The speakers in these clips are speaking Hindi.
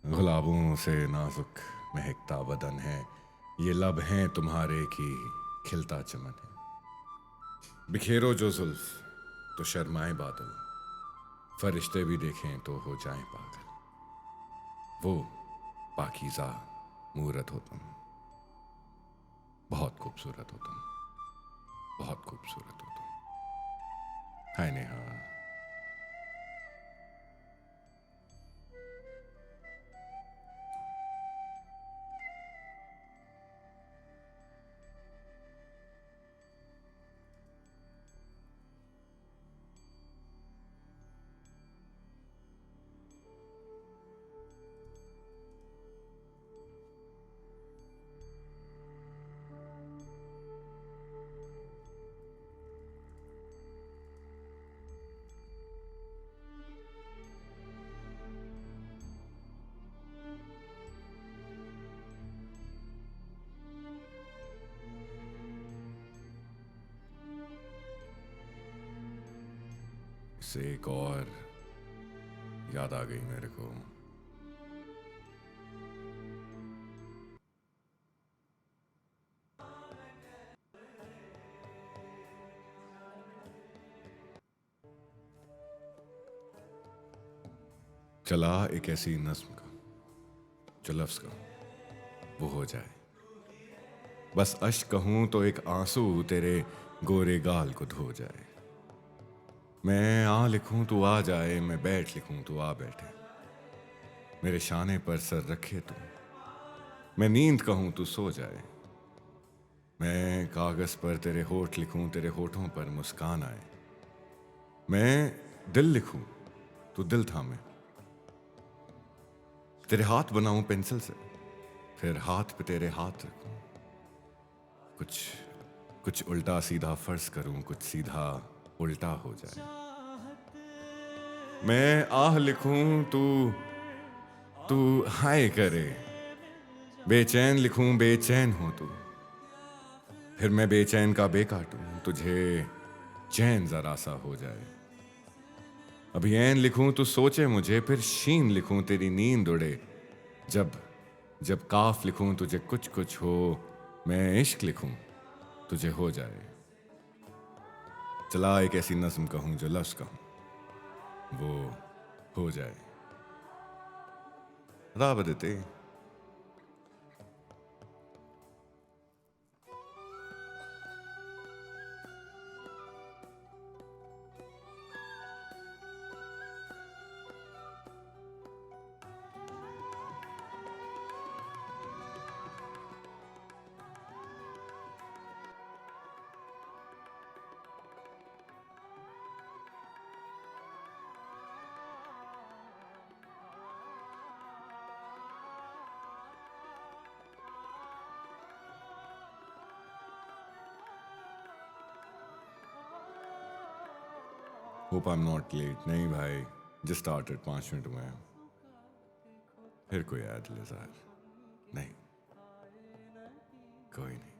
गुलाबों से नाजुक महकता बदन है, ये लब हैं तुम्हारे की खिलता चमन है। बिखेरो जो जुल्फ तो शर्माए बादल, फरिश्ते भी देखें तो हो जाएं पागल। वो पाकीज़ा मूरत हो तुम, बहुत खूबसूरत हो तुम, बहुत खूबसूरत हो तुम। हाय नेहा। इससे एक और याद आ गई मेरे को। चला एक ऐसी नज्म का जो लफ्ज का वो हो जाए, बस अश्क कहूं तो एक आंसू तेरे गोरे गाल को धो जाए। मैं आ लिखूं तू आ जाए, मैं बैठ लिखूं तू आ बैठे, मेरे शाने पर सर रखे तू, मैं नींद कहूं तू सो जाए। मैं कागज पर तेरे होठ लिखूं, तेरे होठों पर मुस्कान आए। मैं दिल लिखूं तू दिल थामे, तेरे हाथ बनाऊं पेंसिल से, फिर हाथ पे तेरे हाथ रखूं। कुछ कुछ उल्टा सीधा फर्ज करूं, कुछ सीधा उल्टा हो जाए। मैं आह लिखूं तू तू हाय करे, बेचैन लिखूं बेचैन हो तू, फिर मैं बेचैन का बे काटूं, तुझे चैन जरा सा हो जाए। अभी ऐन लिखूं तू सोचे मुझे, फिर शीन लिखूं तेरी नींद उड़े। जब जब काफ लिखूं तुझे कुछ कुछ हो, मैं इश्क लिखूं तुझे हो जाए। चला एक ऐसी नज्म कहूं जो लफ्ज कहूं वो हो जाए। राबदते। Hope I am not late. नहीं भाई, जस्ट स्टार्टेड, 5 मिनट हुए हैं। फिर कोई आया दिलजार? नहीं, कोई नहीं।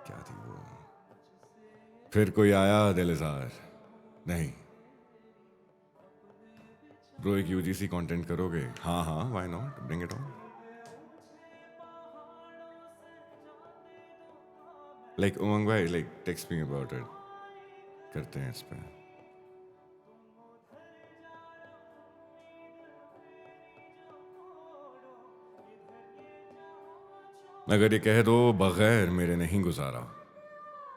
क्या थी वो? फिर कोई आया दिलजार? नहीं। ब्रो एक यूजीसी कंटेंट करोगे? हाँ हाँ, why not, bring it on. Like Umang भाई, like text me about it, करते हैं इस पे। अगर ये कह दो बगैर मेरे नहीं गुजारा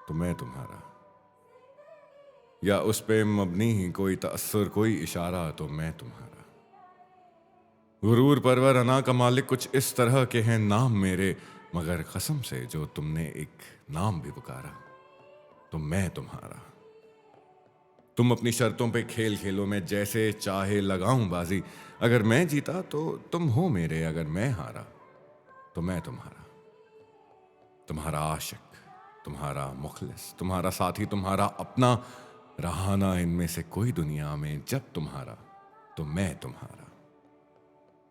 तो मैं तुम्हारा, या उस पे मबनी ही कोई तअस्सुर कोई इशारा तो मैं तुम्हारा। गुरूर परवर अना का मालिक कुछ इस तरह के हैं नाम मेरे, मगर कसम से जो तुमने एक नाम भी पुकारा तो मैं तुम्हारा। तुम अपनी शर्तों पे खेल खेलो, मैं जैसे चाहे लगाऊं बाजी। अगर मैं जीता तो तुम हो मेरे, अगर मैं हारा तो मैं तुम्हारा। तुम्हारा आशिक, तुम्हारा मुखलिस, तुम्हारा साथी, तुम्हारा अपना, रहाना इनमें से कोई दुनिया में जब तुम्हारा तो मैं तुम्हारा।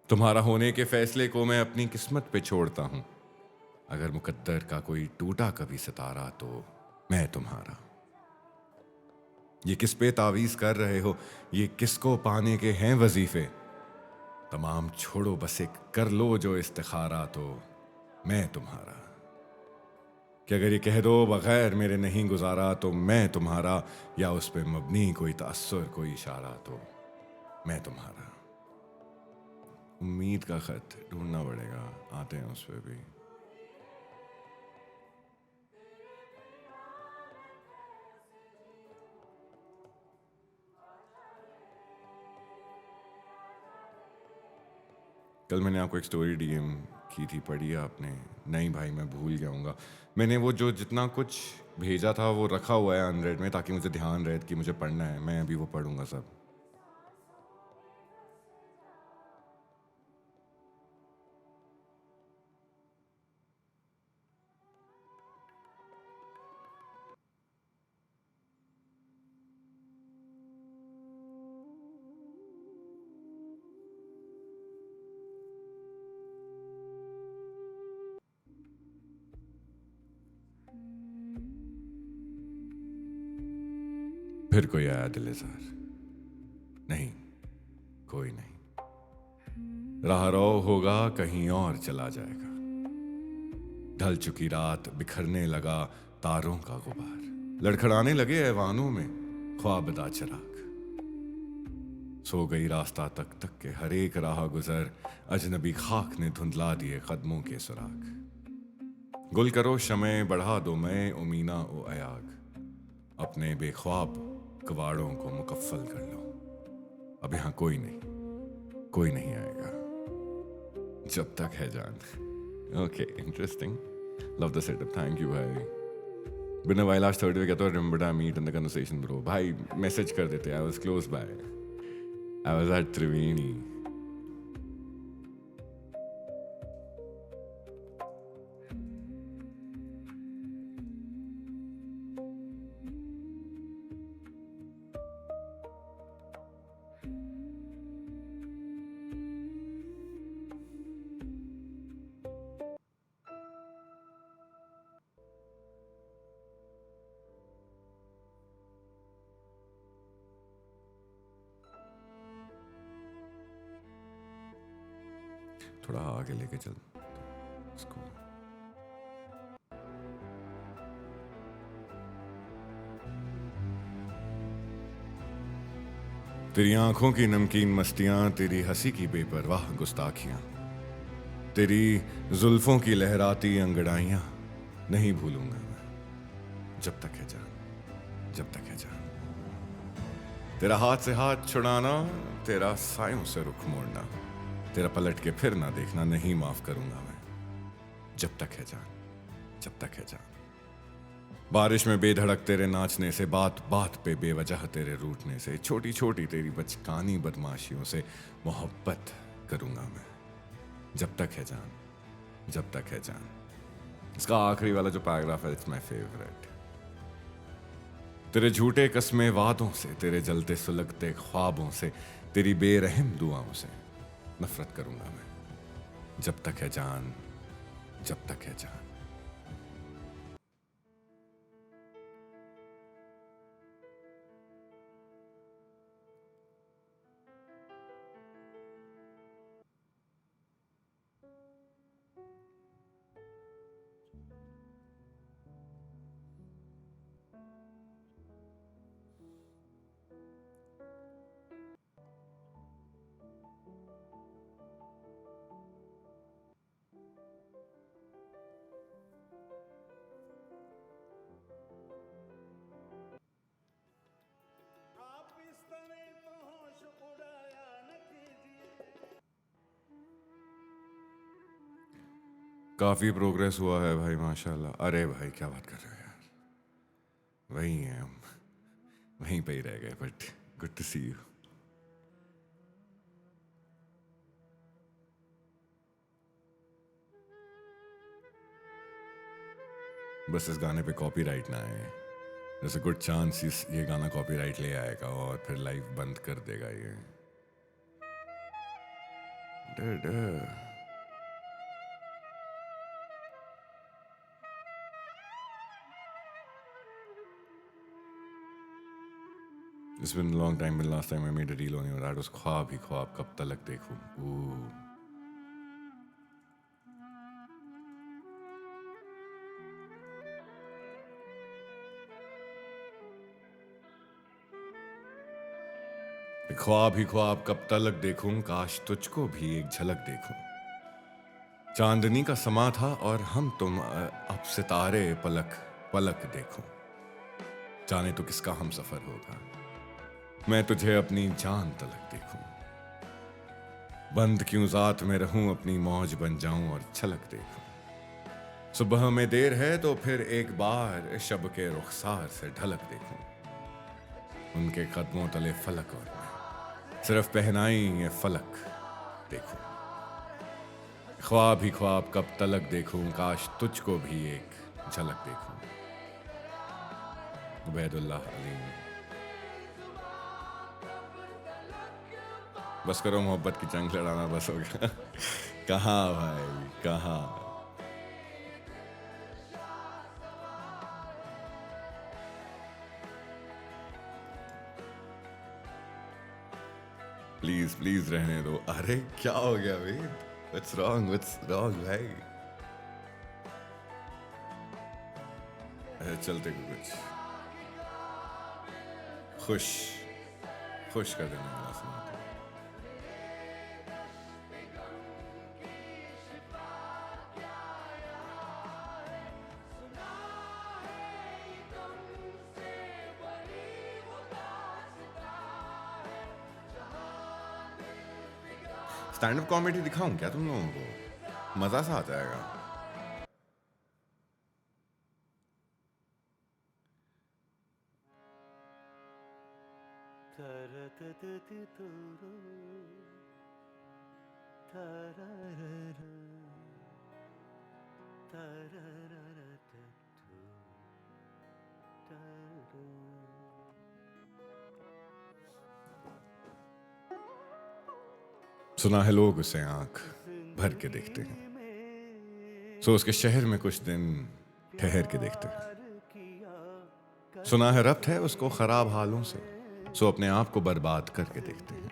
तुम्हारा होने के फैसले को मैं अपनी किस्मत पे छोड़ता हूं, अगर मुकद्दर का कोई टूटा कभी सितारा तो मैं तुम्हारा। ये किस पे तावीज कर रहे हो, ये किसको पाने के हैं वजीफे, तमाम छोड़ो, बस एक कर लो जो इस्तिखारा, तो मैं तुम्हारा। कि अगर ये कह दो बगैर मेरे नहीं गुजारा तो मैं तुम्हारा, या उस पे मबनी कोई तअस्सुर कोई इशारा, तो मैं तुम्हारा। उम्मीद का खत ढूंढना पड़ेगा, आते हैं उस पे भी। कल मैंने आपको एक स्टोरी डीएम की थी, पढ़ी है आपने? नहीं भाई, मैं भूल गया हूँगा। मैंने वो जो जितना कुछ भेजा था वो रखा हुआ है अनरेड में, ताकि मुझे ध्यान रहे कि मुझे पढ़ना है। मैं अभी वो पढ़ूंगा सब। फिर कोई आया दिलेजार? नहीं, कोई नहीं। राह रो होगा, कहीं और चला जाएगा। ढल चुकी रात, बिखरने लगा तारों का गुबार, लड़खड़ाने लगे ऐवानों में ख्वाबदा चिराग। सो गई रास्ता तक तक के हर एक राह गुजर, अजनबी खाक ने धुंधला दिए कदमों के सुराग। गुल करो शमे, बढ़ा दो मैं उमीना ओ अयाग, अपने बेख्वाब कवाड़ों को मुकफ्फल कर लो। अब यहाँ कोई नहीं, कोई नहीं आएगा जब तक है जान। Okay, interesting. Love the setup, thank you भाई। बिना वाई लास्ट थर्ड कहता हूँ remember I meet in the conversation bro. भाई मैसेज कर देते, I was close by, I was at Triveni. थोड़ा आगे लेके चल इसको। तेरी आंखों की नमकीन मस्तियां, तेरी हंसी की बेपरवाह गुस्ताखियां, तेरी जुल्फों की लहराती अंगड़ाइयां नहीं भूलूंगा मैं जब तक है जान, जब तक है जान। तेरा हाथ से हाथ छुड़ाना, तेरा सायों से रुख मोड़ना, तेरा पलट के फिर ना देखना नहीं माफ करूंगा मैं जब तक है जान, जब तक है जान। बारिश में बेधड़क तेरे नाचने से, बात बात पे बेवजह तेरे रूठने से, छोटी छोटी तेरी बचकानी बदमाशियों से मोहब्बत करूंगा मैं जब तक है जान, जब तक है जान। इसका आखिरी वाला जो पैराग्राफ है, इट्स माय फेवरेट। तेरे झूठे कस्मे वादों से, तेरे जलते सुलगते ख्वाबों से, तेरी बेरहम दुआओं से नफरत करूंगा मैं जब तक है जान, जब तक है जान। काफी प्रोग्रेस हुआ है भाई, माशाल्लाह। अरे भाई क्या बात कर रहे हो यार, वही है हम, वहीं पे ही रह गए, but good to see you. बस इस गाने पे कॉपीराइट ना आए। there's a गुड चांस ये गाना कॉपीराइट ले आएगा और फिर लाइव बंद कर देगा ये। डर डर। It's been a long time. But last time I made a reel on your that was ख्वाब ही ख्वाब कब तलक देखूं. Ooh. ख्वाब ही ख्वाब कब तलक देखूं, काश तुझको भी एक झलक देखूं. चांदनी का समा था और हम तुम अब सितारे पलक पलक देखूं. जाने तो किसका हम सफर होगा, मैं तुझे अपनी जान तलक देखूं. बंद क्यों जात में रहूं, अपनी मौज बन जाऊं और छलक देखूं. सुबह में देर है तो फिर एक बार शब के रुखसार से ढलक देखूं. उनके कदमों तले फलक और मैं सिर्फ पहनाई ये फलक देखूं. ख्वाब ही ख्वाब कब तलक देखूं, काश तुझको भी एक झलक देखूं. उबैदुल्लाह अलीम. बस करो मोहब्बत की जंग लड़ाना, बस हो गया. कहाँ भाई कहाँ. प्लीज प्लीज रहने दो. अरे क्या हो गया वेद, व्हाट्स रॉन्ग भाई. चलते कुछ खुश खुश कर देने वाला सुनाते. स्टैंड अप कॉमेडी दिखाऊं क्या तुम लोगों को, मजा सा आ जाएगा. सुना है लोग उसे आंख भर के देखते हैं, सो उसके शहर में कुछ दिन ठहर के देखते हैं. सुना है रब्त है उसको खराब हालों से, सो अपने आप को बर्बाद करके देखते हैं.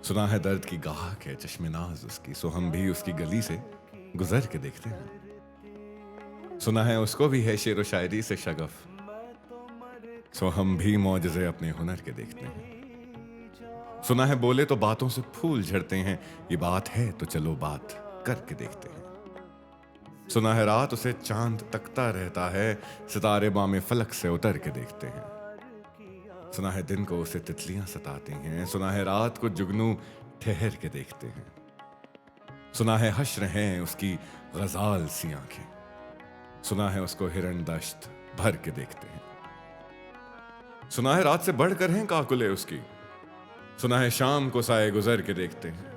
सुना है दर्द की गाहक है चश्मेनाज उसकी, सो हम भी उसकी गली से गुजर के देखते हैं. सुना है उसको भी है शेर व शायरी से शगफ, सो हम भी मौजज़े अपने हुनर के देखते हैं. सुना है बोले तो बातों से फूल झड़ते हैं, ये बात है तो चलो बात करके देखते हैं. सुना है रात उसे चांद तकता रहता है, सितारे बामे फलक से उतर के देखते हैं. सुना है दिन को उसे तितलियां सताती हैं, सुना है रात को जुगनू ठहर के देखते हैं. सुना है हश्र हैं उसकी गजाल सी आंखें, सुना है उसको हिरण दश्त भर के देखते हैं. सुना है रात से बढ़कर हैं काकुले उसकी, सुना है शाम को साए गुजर के देखते हैं.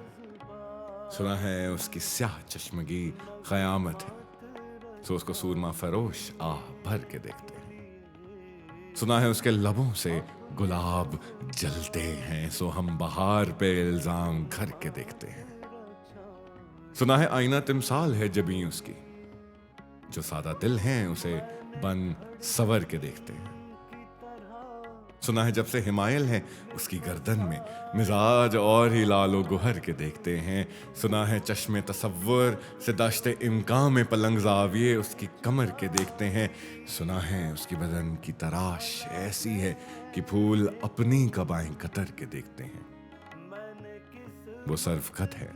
सुना है उसकी स्याह चश्मगी क़यामत है, सो उसको सूरमा फरोश आह भर के देखते हैं. सुना है उसके लबों से गुलाब जलते हैं, सो हम बहार पे इल्जाम घर के देखते हैं. सुना है आईना तिमसाल है जबी उसकी, जो सादा दिल हैं उसे बन सवर के देखते हैं. सुना है जब से हिमायल है उसकी गर्दन में, मिजाज और ही लालो गुहर के देखते हैं. सुना है चश्मे तसव्वुर से दाश्ते इम्कान में पलंग जाविये उसकी कमर के देखते हैं. सुना है उसकी बदन की तराश ऐसी है कि फूल अपनी कबाएं कतर के देखते हैं. वो सर्फखत है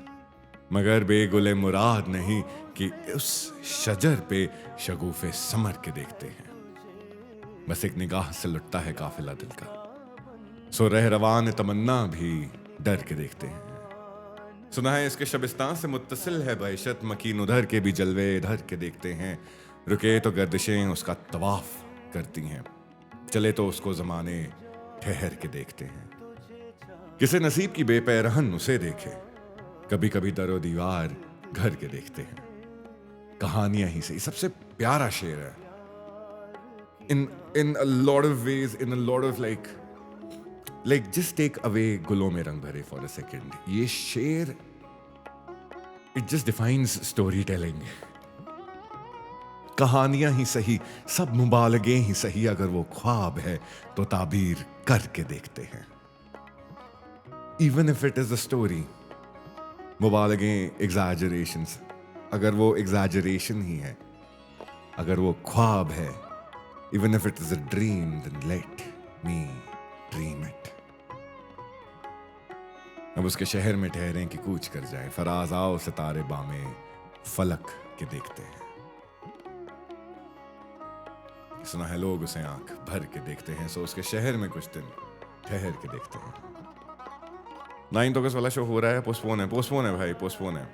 मगर बेगुले मुराद नहीं कि उस शजर पे शगुफे समर के देखते हैं. बस एक निगाह से लुटता है काफिला दिल का, सो रह रवान तमन्ना भी डर के देखते हैं. सुना है इसके शबिस्तान से मुत्तसिल है बहशत, मकीन उधर के भी जलवे इधर के देखते हैं. रुके तो गर्दिशें उसका तवाफ करती हैं, चले तो उसको जमाने ठहर के देखते हैं. किसे नसीब की बेपैरहन उसे देखे, कभी कभी दरो दीवार घर के देखते हैं. कहानियां ही सही सबसे प्यारा शेर है. in a lot of ways, in a lot of like just take away गुलों में रंग भरे for a second. ये शेर it just defines storytelling. कहानियां ही सही, सब मुबालगे ही सही, अगर वो ख्वाब है तो ताबीर करके देखते हैं। Even if it is a story, मुबालगें, एग्जैजरेशंस, अगर वो एग्जैजरेशन ही है, अगर वो ख्वाब है, even if it is a dream, then let me dream it. अब उसके शहर में ठहरें कि कूच कर जाए, फराज आओ सितारे बामे फलक के देखते हैं। सुना है लोग उसे आंख भर के देखते हैं, सो उसके शहर में कुछ दिन ठहर के देखते हैं। 9 अगस्त वाला शो हो रहा है, पोस्टपोन है भाई, पोस्टपोन है।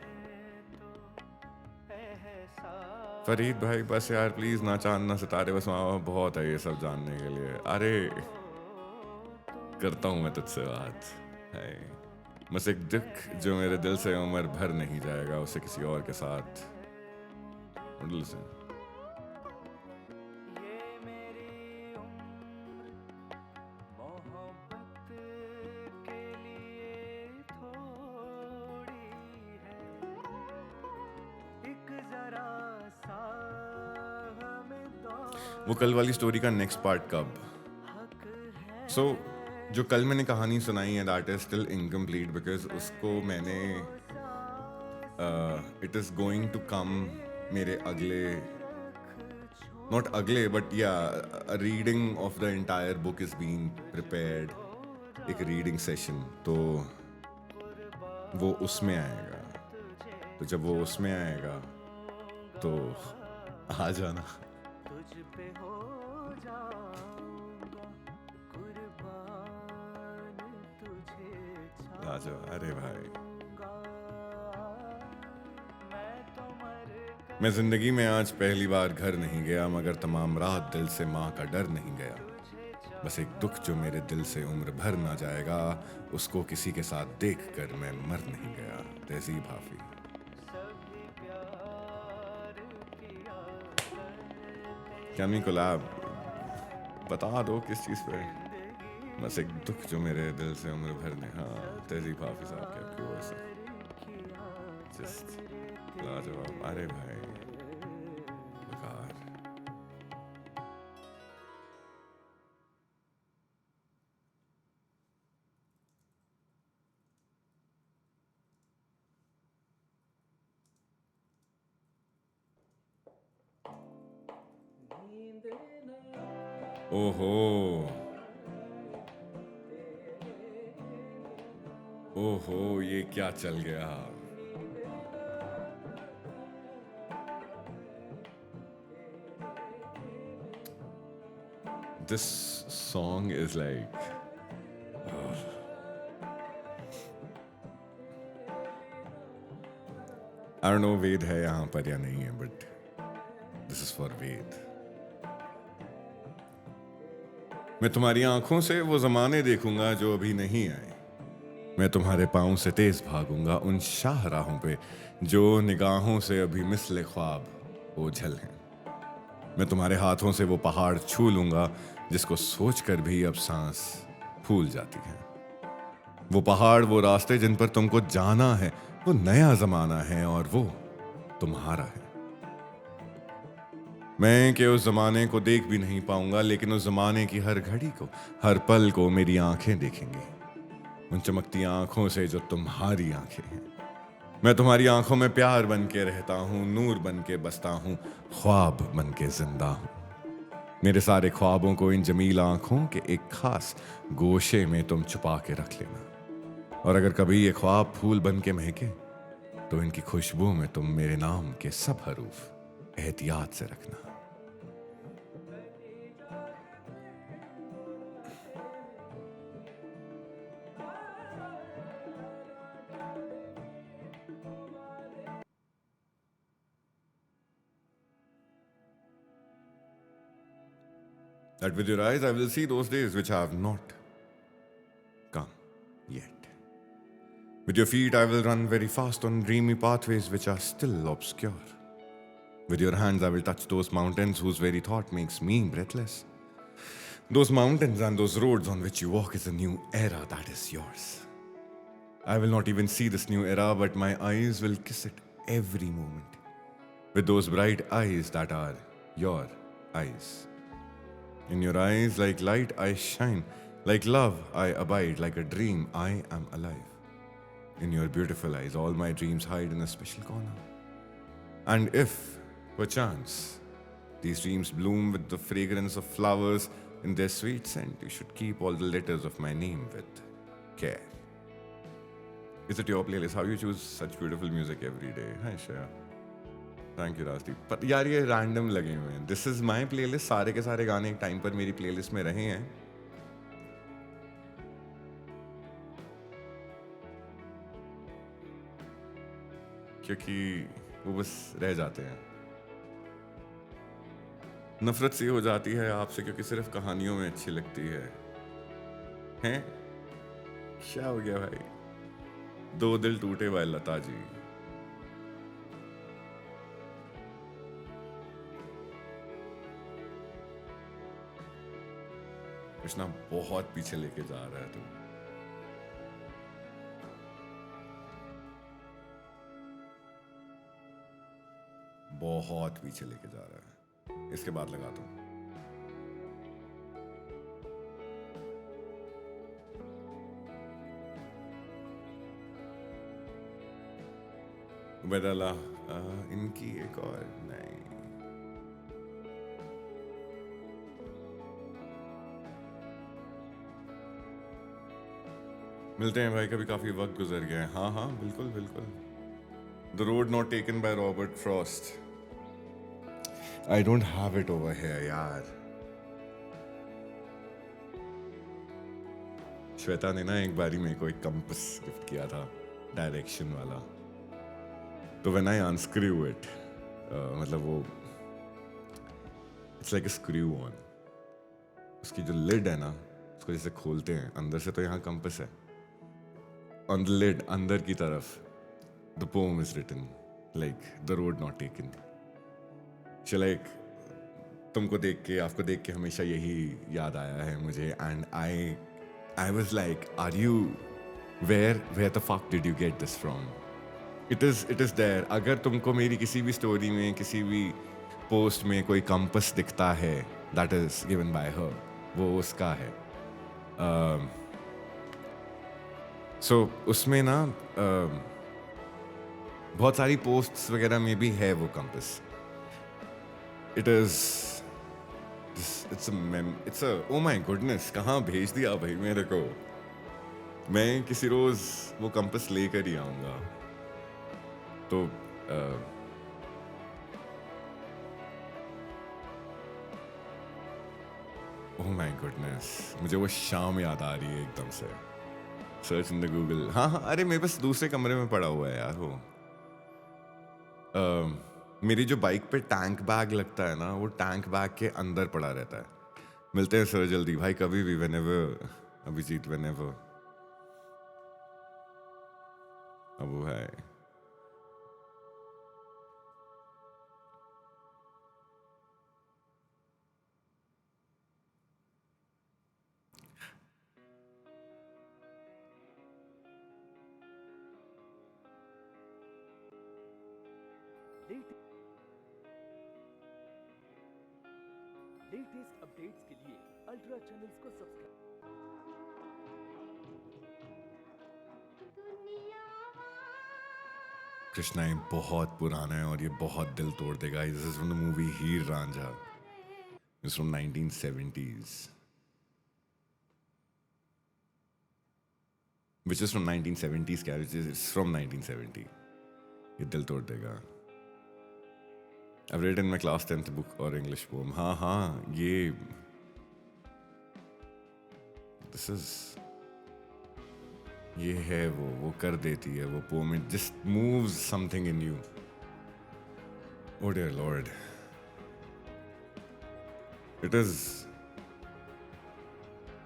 फरीद भाई बस यार प्लीज ना चांद ना सितारे, बस बहुत है ये सब जानने के लिए। अरे करता हूं मैं तुझसे बात है, बस एक दुख जो मेरे दिल से उम्र भर नहीं जाएगा, उसे किसी और के साथ से। वो कल वाली स्टोरी का नेक्स्ट पार्ट कब? सो जो कल मैंने कहानी सुनाई है that is still incomplete because उसको मैंने it is going to come मेरे अगले, नॉट अगले but yeah reading of the entire book is being prepared, एक रीडिंग सेशन, तो वो उसमें आएगा। तो जब वो उसमें आएगा तो आ जाना। आ जाओ। अरे भाई मैं जिंदगी में आज पहली बार घर नहीं गया, मगर तमाम रात दिल से माँ का डर नहीं गया। बस एक दुख जो मेरे दिल से उम्र भर ना जाएगा, उसको किसी के साथ देख कर मैं मर नहीं गया। तहजीब हाफी। कैमी कोलैब बता दो किस चीज़ पे? बस एक दुख जो मेरे दिल से उम्र भर ने। हाँ तहजीब हाफी साहब की आपकी वॉइस है जस्ट लाजवाब। अरे भाई बेकार। ओहो ओहो ये क्या चल गया? This song is like I don't know वेद है यहाँ पर या नहीं है, बट दिस इज फॉर वेद। मैं तुम्हारी आंखों से वो जमाने देखूंगा जो अभी नहीं आए। मैं तुम्हारे पाँव से तेज भागूंगा उन शाहराहों पे जो निगाहों से अभी मिसले ख्वाब ओझल हैं। मैं तुम्हारे हाथों से वो पहाड़ छू लूंगा जिसको सोचकर भी अब सांस फूल जाती है। वो पहाड़, वो रास्ते जिन पर तुमको जाना है, वो नया जमाना है और वो तुम्हारा है। मैं कि उस जमाने को देख भी नहीं पाऊंगा, लेकिन उस जमाने की हर घड़ी को, हर पल को मेरी आंखें देखेंगी, उन चमकती आंखों से जो तुम्हारी आंखें हैं। मैं तुम्हारी आंखों में प्यार बन के रहता हूँ, नूर बन के बसता हूँ, ख्वाब बन के जिंदा हूँ। मेरे सारे ख्वाबों को इन जमील आंखों के एक खास गोशे में तुम छुपा के रख लेना, और अगर कभी ये ख्वाब फूल बन के महके तो इनकी खुशबू में तुम मेरे नाम के सब हरूफ एहतियात से रखना। That with your eyes I will see those days which have not come yet. With your feet I will run very fast on dreamy pathways which are still obscure. With your hands I will touch those mountains whose very thought makes me breathless. Those mountains and those roads on which you walk is a new era that is yours. I will not even see this new era, but my eyes will kiss it every moment. With those bright eyes that are your eyes. In your eyes, like light, I shine, Like love, I abide. Like a dream, I am alive. In your beautiful eyes, all my dreams hide in a special corner. And if, perchance, these dreams bloom with the fragrance of flowers in their sweet scent, you should keep all the letters of my name with care. Is it your playlist? How you choose such beautiful music every day? Hi, Shreya. Thank you Rajdeep पर यार ये रैंडम लगे हुए हैं this is my play list सारे के सारे गाने एक टाइम पर मेरी प्ले लिस्ट में रहे हैं क्योंकि वो बस रह जाते हैं नफरत सी हो जाती है आपसे क्योंकि सिर्फ कहानियों में अच्छी लगती है हैं क्या हो गया भाई दो दिल टूटे हुए लता जी कृष्णा बहुत पीछे लेके जा रहा है तू बहुत पीछे लेके जा रहा है इसके बाद लगा दो बदला इनकी एक और नहीं मिलते हैं भाई कभी काफी वक्त गुजर गया है हाँ हाँ बिल्कुल बिल्कुल the road not taken by Robert Frost I don't have it over here यार श्वेता ने ना एक बारी मेरे को एक कंपस गिफ्ट किया था डायरेक्शन वाला तो व्हेन आई अनस्क्रू इट मतलब वो it's like a screw on उसकी जो लिड है ना उसको जैसे खोलते हैं अंदर से तो यहाँ कंपस है ऑन द लिड अंदर की तरफ the poem is written like the road not taken like तुमको देख के आपको देख के हमेशा यही याद आया है मुझे and I was like are you where the fuck did you get this from it is there अगर तुमको मेरी किसी भी स्टोरी में किसी भी पोस्ट में कोई कंपस दिखता है दैट इज गिवन बाय हर वो उसका है सो उसमें ना बहुत सारी पोस्ट्स वगैरह में भी है वो compass it is it's oh my goodness कहाँ भेज दिया भाई मेरे को मैं किसी रोज वो कंपस लेकर ही आऊंगा तो ओह माय गुडनेस मुझे वो शाम याद आ रही है एकदम से सर्च इन द गूगल हाँ हाँ अरे मेरे पास दूसरे कमरे में पड़ा हुआ है यार वो मेरी जो बाइक पे टैंक बैग लगता है ना वो टैंक बैग के अंदर पड़ा रहता है मिलते हैं सर जल्दी भाई कभी भी व्हेनेवर अभिजीत व्हेनेवर अब वो है लेटेस्ट अपडेट्स के लिए अल्ट्रा चैनल्स को सब्सक्राइब कृष्णा ये बहुत पुराना है और ये बहुत दिल तोड़ देगा this is from the movie Heer Ranjha it's from 1970s which is from 1970s क्या which is it's from 1970 ये दिल तोड़ देगा I've read in my class 10th book or English poem हाँ हाँ ये this is ये है वो कर देती है वो poem it just moves something in you oh dear lord it is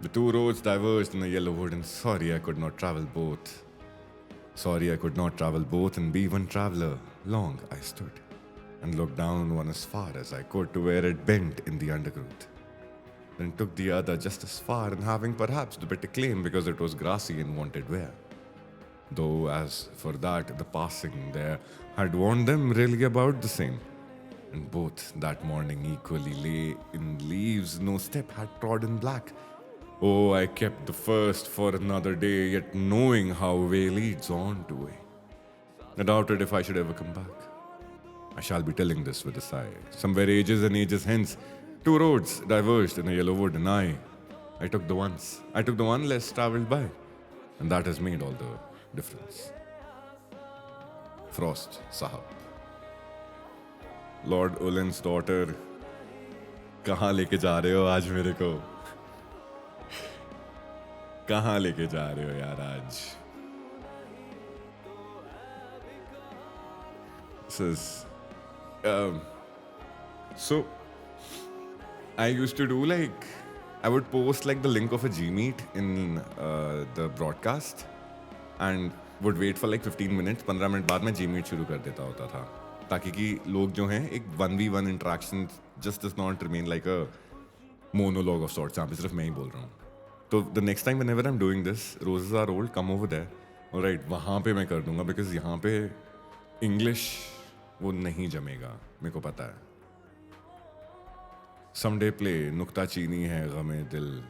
the two roads diverged in a yellow wood and sorry I could not travel both sorry I could not travel both and be one traveler long I stood and looked down one as far as I could to where it bent in the undergrowth. Then took the other just as far and having perhaps the better claim because it was grassy and wanted wear. Though as for that the passing there had warned them really about the same. And both that morning equally lay in leaves, no step had trodden black. Oh, I kept the first for another day, yet knowing how way leads on to way. I doubted if I should ever come back. I shall be telling this with a sigh. Somewhere ages and ages hence, two roads diverged in a yellow wood, and I took the one less travelled by, and that has made all the difference. Frost Sahab. Lord Ullin's daughter, कहाँ लेके जा रहे हो आज मेरे को? कहाँ लेके जा रहे हो यार आज? This is so I used to do like I would post like the link of a Gmeet in the broadcast and would wait for like 15 minutes. 15 minute बाद मैं Gmeet शुरू कर देता होता था ताकि कि लोग जो हैं एक 1v1 interaction just does not remain like a monologue of sorts. यहाँ पे सिर्फ मैं ही बोल रहा हूँ. तो the next time whenever I am doing this, roses are old, come over there. Alright, वहाँ पे मैं कर दूंगा बिकॉज यहाँ पे इंग्लिश वो नहीं जमेगा, मेरे को पता है. समडे प्ले नुक्ता चीनी है गमे दिल.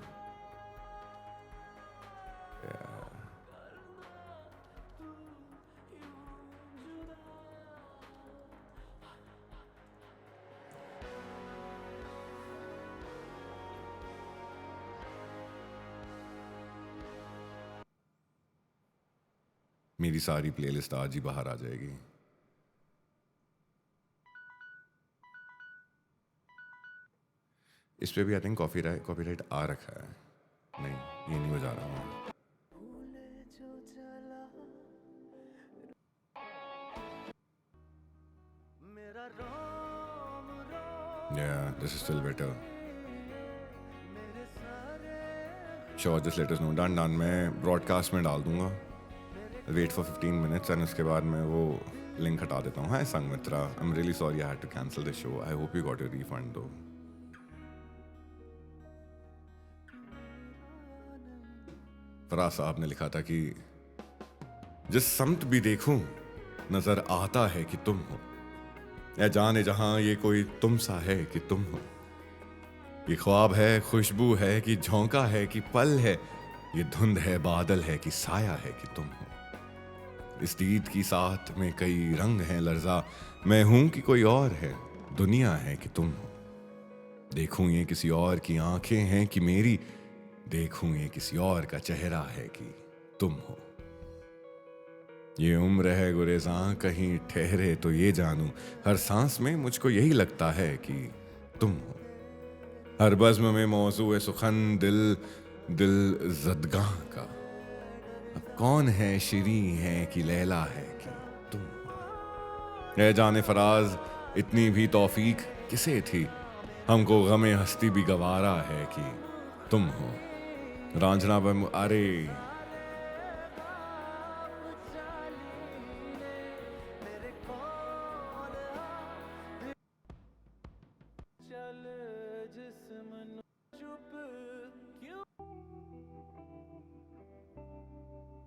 मेरी सारी प्लेलिस्ट आज ही बाहर आ जाएगी. इस पे भी आई थिंक कॉपीराइट आ रखा है. नहीं, ये नहीं बजा रहा हूँ. Yeah, this is still better. Sure, just let us know. Done. मैं ब्रॉडकास्ट में डाल दूंगा. वेट फॉर 15 मिनट्स एंड उसके बाद मैं वो लिंक हटा देता हूँ. Hi Sangamitra, I am really sorry I had to cancel this show. I hope you got your refund though. Faraz साहब ने लिखा था कि जिस समत भी देखूं नजर आता है कि तुम हो. या जाने जहां ये कोई तुम सा है कि तुम हो. ये ख्वाब है, खुशबू है कि झोंका है कि पल है. ये धुंध है, बादल है कि साया है कि तुम हो. इस दीद की साथ में कई रंग हैं लर्जा. मैं हूं कि कोई और है, दुनिया है कि तुम हो. देखूं ये किसी और की आंखें हैं कि मेरी. देखूं ये किसी और का चेहरा है कि तुम हो. ये उम्र है गुरेज़ां कहीं ठहरे तो ये जानूं. हर सांस में मुझको यही लगता है कि तुम हो. हर बज़्म में मौजू है सुखन दिल ज़दगाह का. अब कौन है शिरी है कि लैला है कि तुम हो. ए जाने फराज इतनी भी तौफीक किसे थी. हमको गमे हस्ती भी गवारा है कि तुम हो. रांझना बम अरे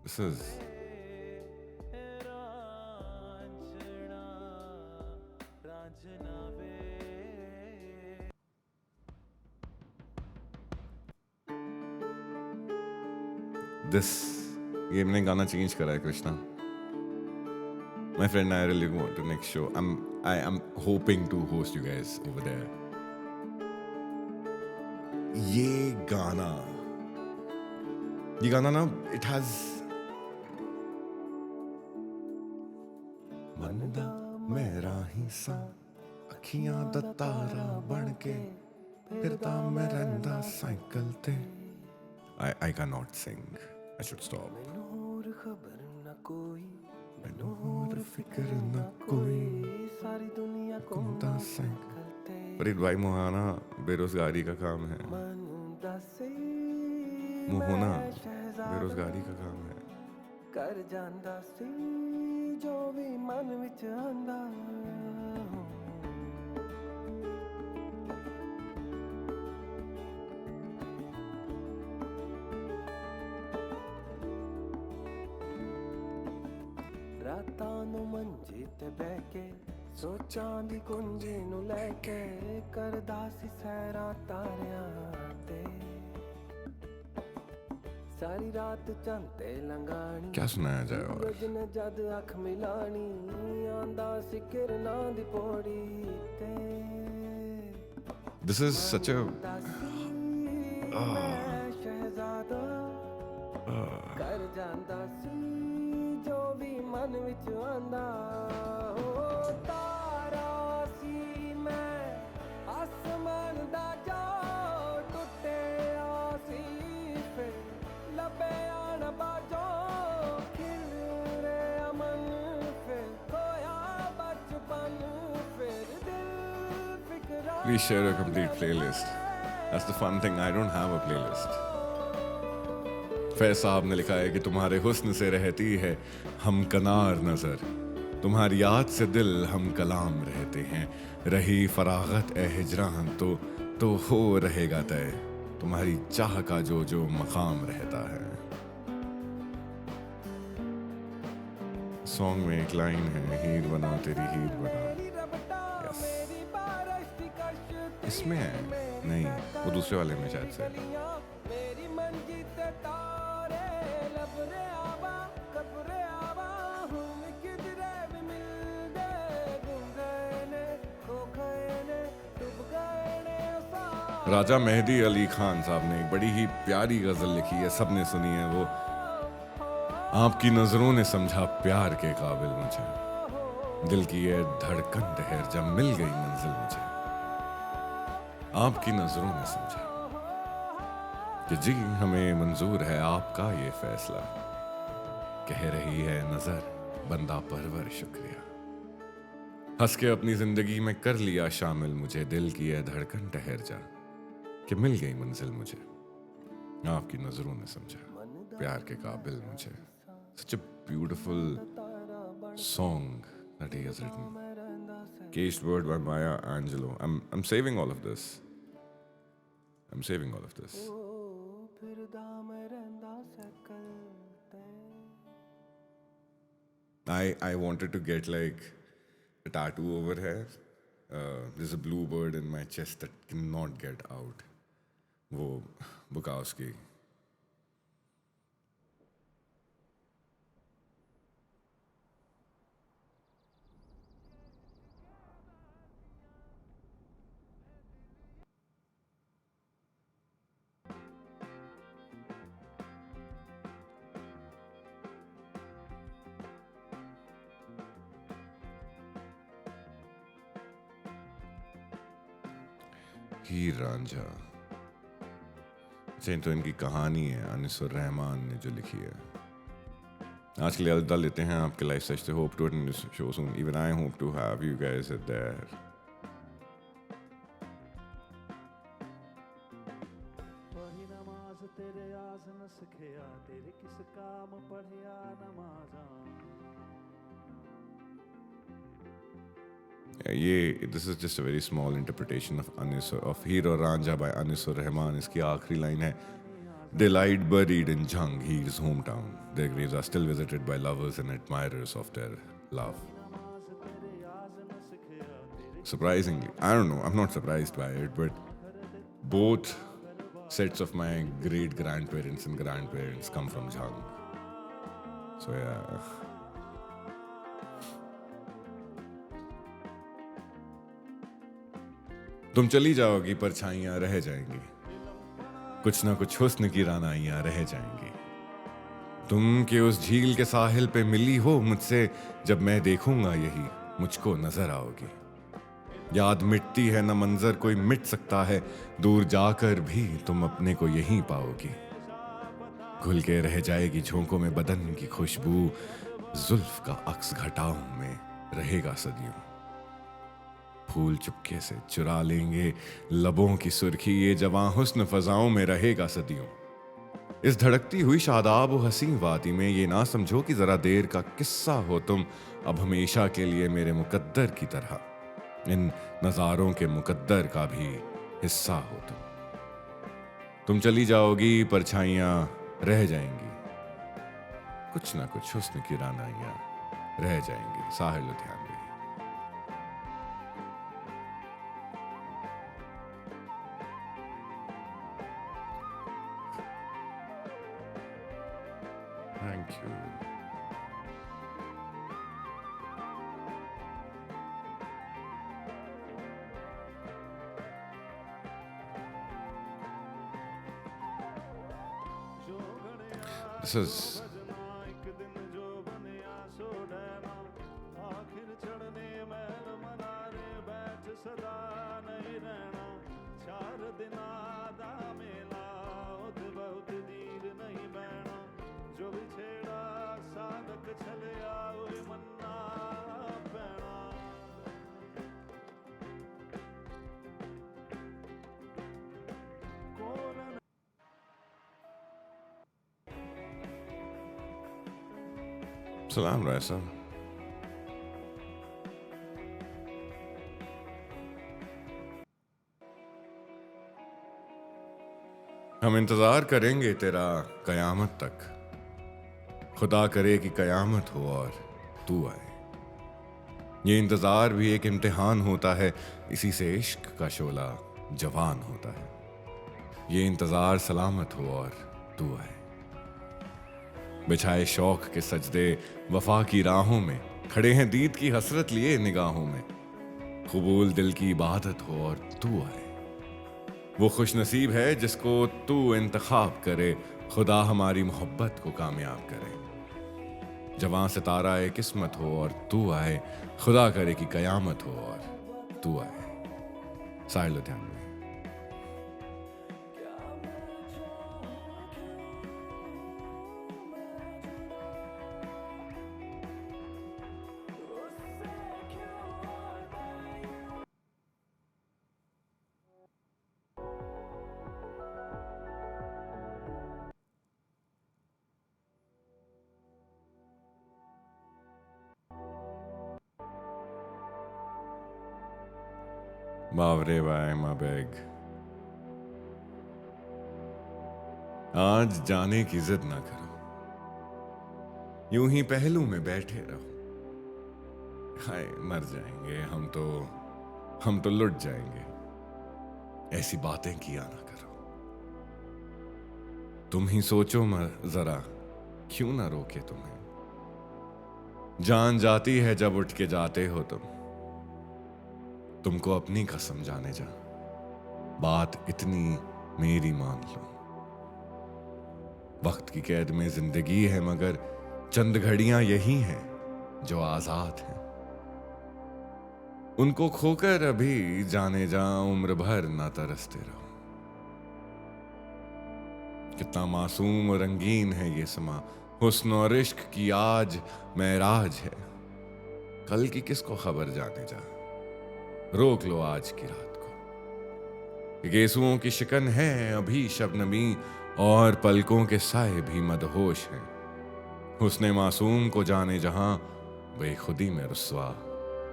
this is this ये मैंने गाना चेंज करा है Krishna. My friend and I really want to next show. I am hoping to host you guys over there. ये गाना ना it has मनदा मेरा हिस्सा अखियां दा तारा बन के फिरदा मैं रंदा साइकिल ते. I cannot sing. I should stop. नूर खबर न कोई, नूर फिक्र न कोई सारी दुनिया को कुंदा सिंह. करते फरीद भाई मुहाना बेरोजगारी का काम है. मन दसे मुहोना बेरोजगारी का काम है. कर ਜਾਂਦਾ ਸੀ ਜੋ ਵੀ ਮਨ ਵਿੱਚ ਆਂਦਾ. ਰਾਤਾਂ ਨੂੰ ਮੰਜੇ ਤੇ ਬਹਿ ਕੇ ਸੋਚਾਂ ਦੀ ਕੁੰਜੀ ਨੂੰ ਲੈ ਕੇ ਕਰਦਾ ਸੀ ਸੈਰਾਂ ਤਾਰਿਆਂ ਤੇ. सारी रात चंते लंगानी क्या सुनाया जाए और सूरज ने जद अख मिलानी आंदा सी किरनां दी पौड़ी ते दिस इज सच अ मैं शहजादा कर ਜਾਂਦਾ ਸੀ ਜੋ ਵੀ ਮਨ ਵਿੱਚ ਆਂਦਾ ਓ ਤਾਰਾ ਸੀ ਮੈਂ ਆਸਮਾਨ ਦਾ ਜੋ ਟੁੱਟਿਆ ਸੀ ਫਿਰ ਲੱਭਿਆ ਨਾ ਬਾਜੋ ਖਿਲ ਰਿਹਾ ਮਨ ਫਿਰ ਖੋਇਆ ਬਚਪਨ ਫਿਰ ਦਿਲ ਫਿਕਰਾਂ please share a complete playlist. That's the fun thing. I don't have a playlist. Faiz साहब ने लिखा है कि तुम्हारे हुस्न से रहती है हम कनार नजर, तुम्हारी याद से दिल हम कलाम रहते हैं, रही फरागत ए हिजरां तो हो रहेगा तय, तुम्हारी चाह का जो जो मकाम रहता है. सॉन्ग में एक लाइन है, हीर बना तेरी हीर बना. Yes. इसमें है नहीं, वो दूसरे वाले में शायद से. मेरी मंजी ते तारे लब रे आवा कब रे आवा हम किधरे भी मिल गए गुम गए ने खो गए ने डूब गए ने साथ राजा मेहदी अली खान साहब ने एक बड़ी ही प्यारी गजल लिखी है, सबने सुनी है वो. आपकी नजरों ने समझा प्यार के काबिल मुझे, दिल की ये धड़कन ठहर जब मिल गई मंजिल मुझे. आपकी नजरों ने समझा कि जी हमें मंजूर है आपका ये फैसला, कह रही है नजर बंदा परवर शुक्रिया, हंस के अपनी जिंदगी में कर लिया शामिल मुझे, दिल की ये धड़कन ठहर जा कि मिल गई मंजिल मुझे, आपकी नजरों ने समझा प्यार के काबिल मुझे. Such a beautiful song that he has written. Caged word by Maya Angelou. I'm saving all of this. I'm saving all of this. ਫਿਰਦਾ ਮੈਂ ਰਹਿੰਦਾ ਸਾਈਕਲ ਤੇ I wanted to get like a tattoo over here. There's a blue bird in my chest that cannot get out. वो Bukowski. हीर रांझा, तो इनकी कहानी है अनिसुर रहमान ने जो लिखी है. आज के लिए अलविदा लेते हैं आपके लाइफ सच से. Hope to attend this show soon. Even I hope to have you guys there. पढ़ी नमाज तेरे आस न सखिया तेरे किस काम पढ़िया नमाजा ये this is just a very small interpretation of Heer और रांझा बाय अनिसुर रहमान. इसकी आखिरी लाइन है, They lied buried in Jhang, Heer's hometown. Their graves are still visited by lovers and admirers of their love. Surprisingly, I don't know, I'm not surprised by it, but both sets of my great grandparents and grandparents come from Jhang. So yeah. तुम चली जाओगी परछाइयां रह जाएंगी, कुछ ना कुछ हुस्न की रानाइयां रह जाएंगी. तुम के उस झील के साहिल पे मिली हो मुझसे, जब मैं देखूंगा यही मुझको नजर आओगी. याद मिटती है न मंजर कोई मिट सकता है, दूर जाकर भी तुम अपने को यहीं पाओगी. घुल के रह जाएगी झोंकों में बदन की खुशबू, जुल्फ का अक्स घटाओं में रहेगा सदियों. फूल चुपके से चुरा लेंगे लबों की सुर्खी, ये जवां हुस्न फजाओं में रहेगा सदियों. इस धड़कती हुई शादाब और हसीन वादी में ये ना समझो कि जरा देर का किस्सा हो तुम, अब हमेशा के लिए मेरे मुकद्दर की तरह, इन नजारों के मुकद्दर का भी हिस्सा हो तुम. तुम चली जाओगी परछाइयां रह जाएंगी, कुछ ना कुछ हुस्न की रानाइयां रह जाएंगी. साहिर लुधियानवी. This is सलाम रायसा। हम इंतजार करेंगे तेरा कयामत तक। खुदा करे कि कयामत हो और तू आए। ये इंतजार भी एक इम्तिहान होता है, इसी से इश्क का शोला जवान होता है। ये इंतजार सलामत हो और तू आए। बिछाए शौक के सजदे वफा की राहों में, खड़े हैं दीद की हसरत लिए निगाहों में। कबूल दिल की इबादत हो और तू आए। वो खुश नसीब है जिसको तू इंतखाब करे, खुदा हमारी मोहब्बत को कामयाब करे। जवां सितारा ए किस्मत हो और तू आए, खुदा करे कि कयामत हो और तू आए। साहिल लुधियानवी। बावरे बाय मा बैग। आज जाने की जिद ना करो, यूं ही पहलू में बैठे रहो। हाय मर जाएंगे हम तो लुट जाएंगे। ऐसी बातें किया ना करो। तुम ही सोचो जरा, क्यों ना रोके तुम्हें। जान जाती है जब उठ के जाते हो तुमको अपनी कसम जाने जा। बात इतनी मेरी मान लो। वक्त की कैद में जिंदगी है, मगर चंद घड़ियां यही हैं जो आजाद हैं। उनको खोकर अभी जाने जा, उम्र भर ना तरसते रहो। कितना मासूम और रंगीन है ये समा, हुस्न और इश्क की आज महराज है। कल की किसको खबर जाने जा, रोक लो आज की रात को। गेसुओं की शिकन है अभी शबनमी, और पलकों के साए भी मदहोश हैं। हुस्ने मासूम को जाने जहां, बेखुदी में रुस्वा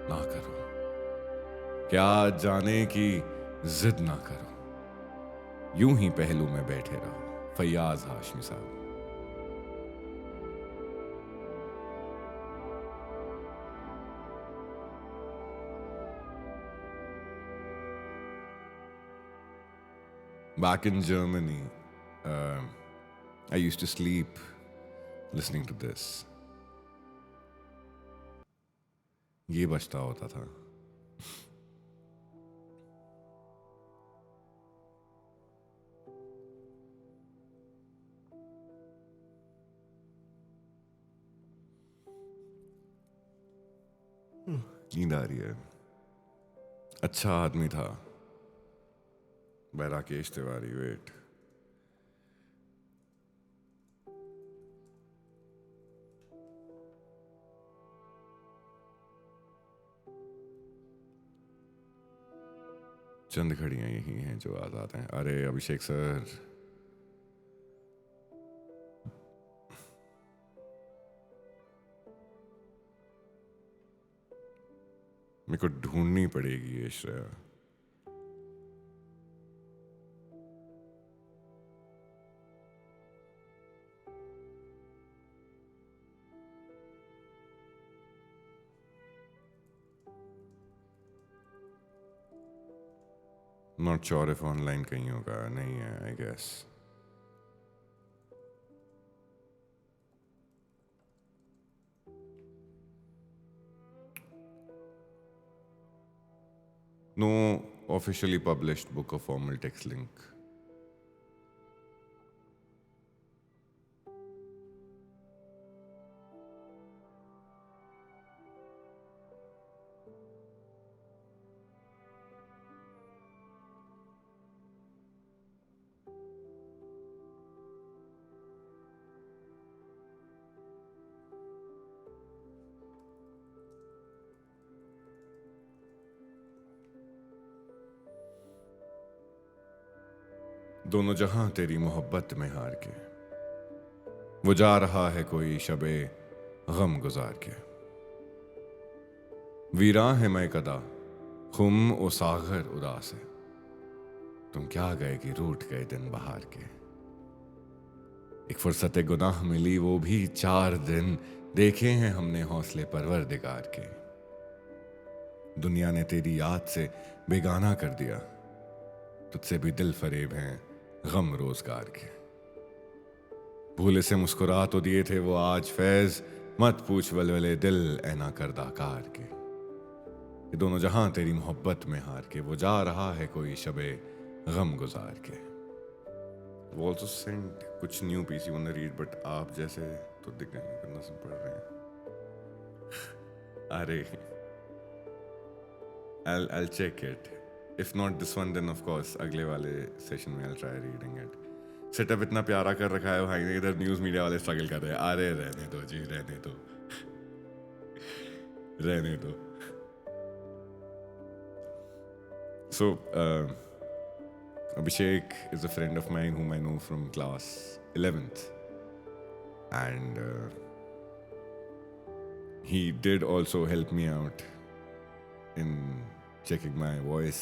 ना करो। क्या जाने की जिद ना करो, यूं ही पहलू में बैठे रहो। फैयाज हाशमी साहब। Back in Germany, I used to sleep listening to this. ये बजता होता था। नींद आ रही है। अच्छा आदमी था राकेश तिवारी। वेट, चंद घड़ियां यही हैं जो आजाद हैं। अरे अभिषेक सर, मेरे को ढूंढनी पड़ेगी ये Shreya. Not sure if online कहीं होगा, नहीं है I guess. No officially published book of formal text link. दोनों जहां तेरी मोहब्बत में हार के वो जा रहा है कोई शबे गम गुजार के। वीरां है मैं कदा खुम ओ सागर उदास है, तुम क्या गए कि रूठ गए दिन बहार के। एक फुर्सत गुनाह मिली वो भी 4 दिन, देखे हैं हमने हौसले परवरदिगार के। दुनिया ने तेरी याद से बेगाना कर दिया, तुझसे भी दिल फरेब हैं गम रोजगार के। भूले से मुस्कुरा तो दिए थे वो आज फैज, मत पूछ वलवले दिल ऐना करदाकार के। ये दोनों जहां तेरी मोहब्बत में हार के वो जा रहा है कोई शबे गम गुजार के। वो ऑल्सो सेंट कुछ new piece you want to read, but आप जैसे तो दिख नहीं करना सुन पढ़ रहे हैं। अरे I'll check it. If not this one, then of course अगले वाले सेशन में I'll try reading it. Setup इतना प्यारा कर रखा है भाई ने, इधर न्यूज़ मीडिया वाले स्ट्रगल कर रहे हैं। अरे रहने दो जी, रहने दो रहने दो। So Abhishek is a friend of mine whom I know from class 11th, and he did also help me out in checking my voice,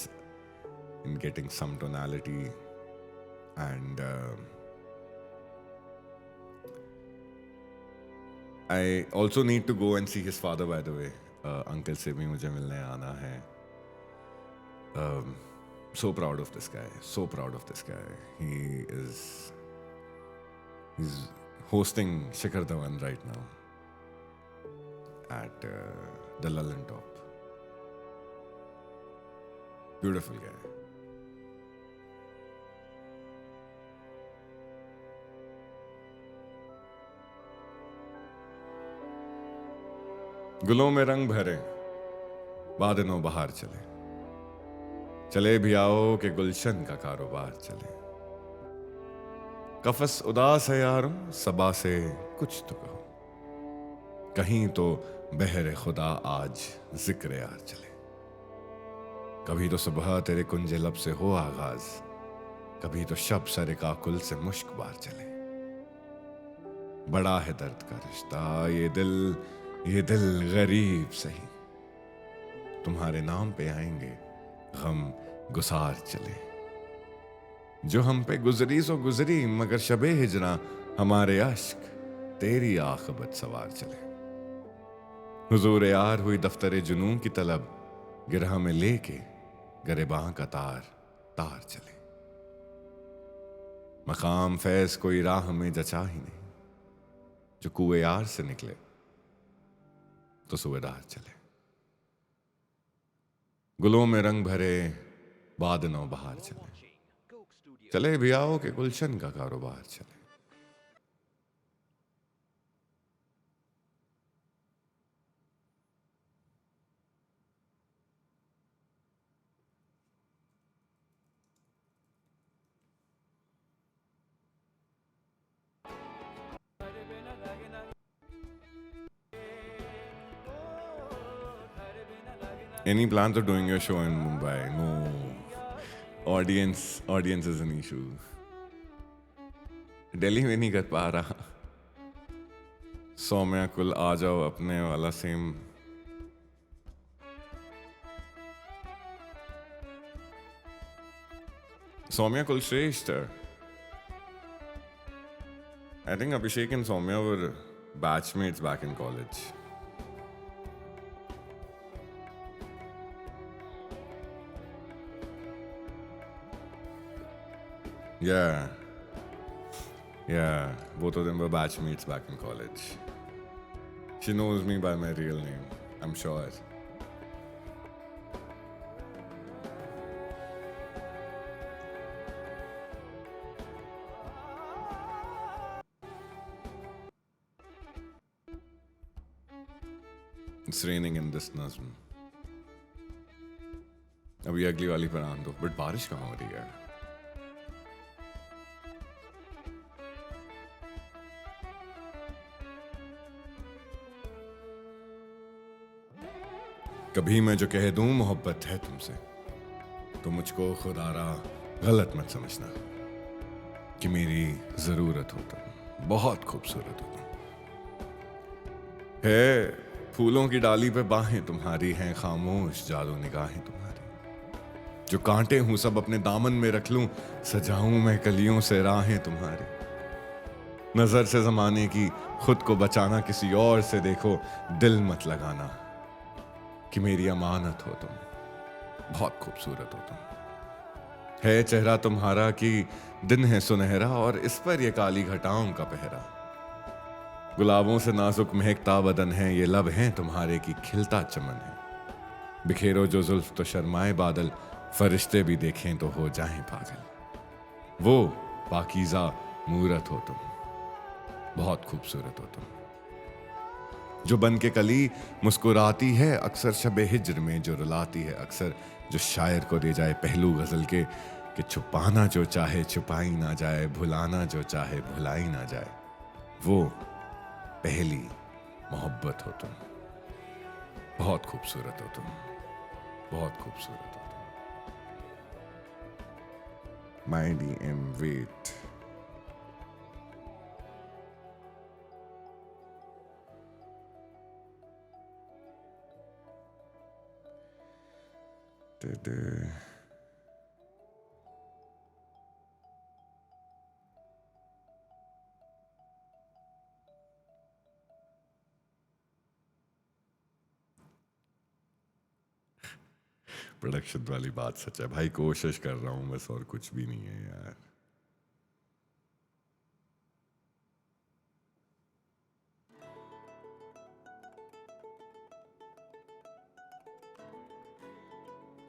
in getting some tonality, and I also need to go and see his father, by the way. Uncle से भी मुझे मिलने आना है. So proud of this guy, so proud of this guy. He's hosting Shikhar Dhawan right now at the Lullen Top. Beautiful guy. गुलों में रंग भरे बादनों बहार चले, चले भी आओ कि गुलशन का कारोबार चले। कफस उदास है यारों सबा से कुछ तो कहो, कहीं तो बहरे खुदा आज जिक्र यार चले। कभी तो सुबह तेरे कुंजे लब से हो आगाज, कभी तो शब सरे काकुल से मुश्क बार चले। बड़ा है दर्द का रिश्ता ये दिल गरीब सही, तुम्हारे नाम पे आएंगे गम गुसार चले। जो हम पे गुजरी सो गुजरी, मगर शबे हिजरा हमारे अश्क तेरी आखबत सवार चले। हुजूर यार हुई दफ्तरे जुनून की तलब, गिरह में लेके गरेबां का तार चले। मकाम फैज कोई राह में जचा ही नहीं, जो कुएं यार से निकले तो सुबेदार चले। गुलों में रंग भरे बादनों बहार चले, चले भी आओ कि गुलशन का कारोबार चले। Any plans of doing your show in Mumbai? No. Audience is an issue. Delhi में नहीं कर पा रहा। सौम्या कुल आ जाओ अपने वाला same. Soumya Kulshrestha. I think Abhishek and Soumya were batchmates back in college. Yeah, both of them were batchmates back in college. She knows me by my real name, I'm sure. It's raining in this Nazm. अभी अगली वाली पर आन दो, बट बारिश कहाँ हो रही है? कभी मैं जो कह दूं मोहब्बत है तुमसे, तो मुझको खुदारा गलत मत समझना। कि मेरी जरूरत हो तुम, बहुत खूबसूरत हो तुम। है फूलों की डाली पे बाहें तुम्हारी हैं, खामोश जादू निगाहें तुम्हारी। जो कांटे हूं सब अपने दामन में रख लूं, सजाऊं मैं कलियों से राहें तुम्हारी। नजर से जमाने की खुद को बचाना, किसी और से देखो दिल मत लगाना, कि मेरी अमानत हो तुम, बहुत खूबसूरत हो तुम। है चेहरा तुम्हारा कि दिन है सुनहरा, और इस पर ये काली घटाओं का पहरा। गुलाबों से नाजुक महकता बदन है, ये लब हैं तुम्हारे की खिलता चमन है। बिखेरो जो जुल्फ तो शर्माए बादल, फरिश्ते भी देखें तो हो जाएं पागल। वो पाकीज़ा मूरत हो तुम, बहुत खूबसूरत हो तुम। जो बन के कली मुस्कुराती है अक्सर शबे हिज्र में, जो रुलाती है अक्सर, जो शायर को दे जाए पहलू गजल के, कि छुपाना जो चाहे छुपाई ना जाए, भुलाना जो चाहे भुलाई ना जाए। वो पहली मोहब्बत हो तुम, बहुत खूबसूरत हो तुम, बहुत खूबसूरत हो तुम। My D M wait. Production वाली बात सच है भाई, कोशिश कर रहा हूं बस, और कुछ भी नहीं है यार।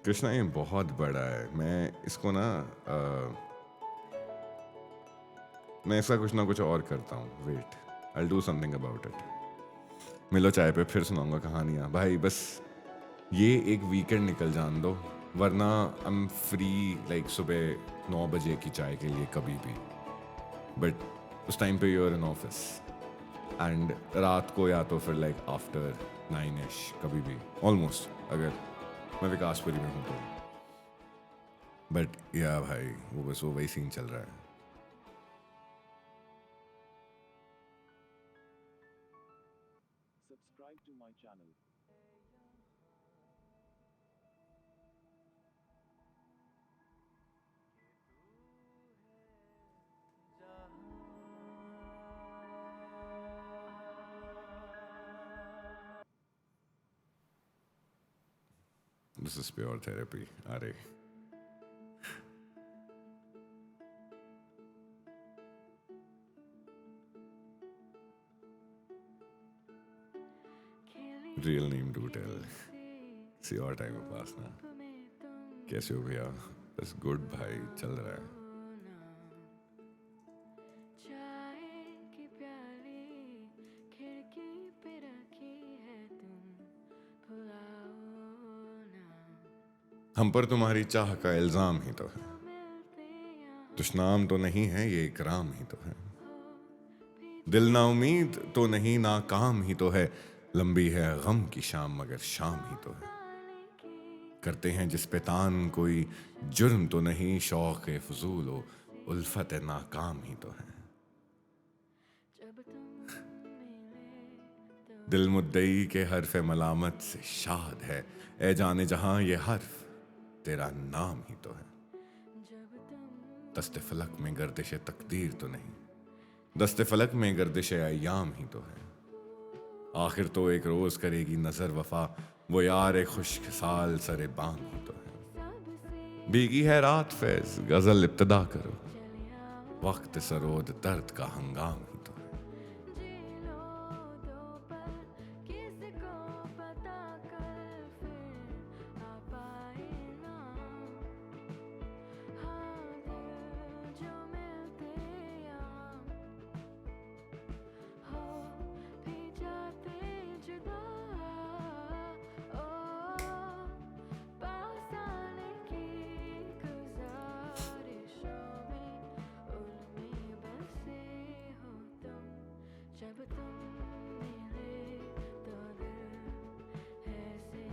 कृष्णा ये बहुत बड़ा है, मैं इसको ना मैं इसका कुछ ना कुछ और करता हूँ। Wait, I do something about it. मिलो चाय पे फिर सुनाऊंगा कहानियां भाई, बस ये एक वीकेंड निकल जान दो, वरना आई एम फ्री लाइक सुबह 9 बजे की चाय के लिए कभी भी, बट उस टाइम पे यूर इन ऑफिस, एंड रात को या तो फिर लाइक आफ्टर 9ish कभी भी, ऑलमोस्ट, अगर मैं विकासपुरी में हूँ तो। बट या भाई वो बस वो वही सीन चल रहा है। Subscribe to my channel. This is pure therapy, अरे रियल नेम डू टेल। सी और टाइम पास ना। कैसे हो भैया? बस गुड भाई, चल रहा है। हम पर तुम्हारी चाह का इल्जाम ही तो है, दुश्नाम तो नहीं है ये इकराम ही तो है। दिल ना उम्मीद तो नहीं नाकाम ही तो है, लंबी है गम की शाम मगर शाम ही तो है। करते हैं जिस पे तान कोई जुर्म तो नहीं, शौक फजूल हो उल्फत नाकाम ही तो है। दिल मुद्दई के हर्फ मलामत से शाद है, ए जाने जहां ये हर्फ तेरा नाम ही तो है। दस्ते फलक में गर्दिश तकदीर तो नहीं, दस्ते फलक में गर्दिश अय्याम ही तो है। आखिर तो एक रोज करेगी नजर वफा, वो यार एक खुश्क साल सरे बाम ही तो है। भीगी है रात फैज गजल इब्तदा करो, वक्त सरोद दर्द का हंगाम ही तो है।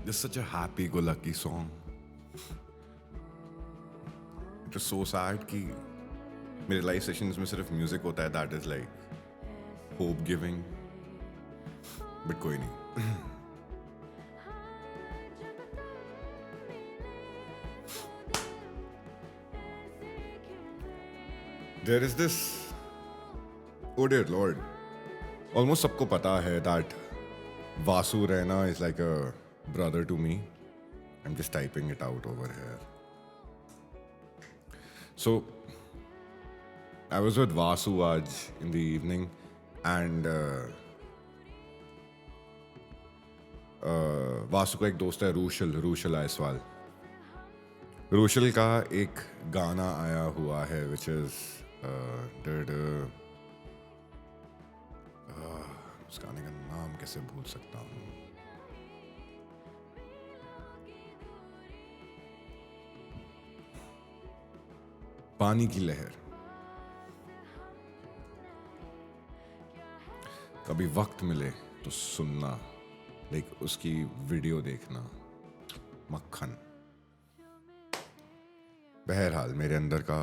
It's such a happy-go-lucky song. It was so sad कि मेरे लाइव सेशंस में सिर्फ म्यूजिक होता है, that is like hope giving, but कोई नहीं. There is this, oh dear lord, almost सबको पता है that Vasu Raina is like a brother to me. I am just typing it out over here. So, I was with Vasu आज in the evening, and Vasu का एक दोस्त है रूशल आयसवाल. रूशल का एक गाना आया हुआ है which is उस गाने का नाम कैसे भूल सकता हूँ. पानी की लहर. कभी वक्त मिले तो सुनना, लाइक उसकी वीडियो देखना. मक्खन. बहरहाल मेरे अंदर का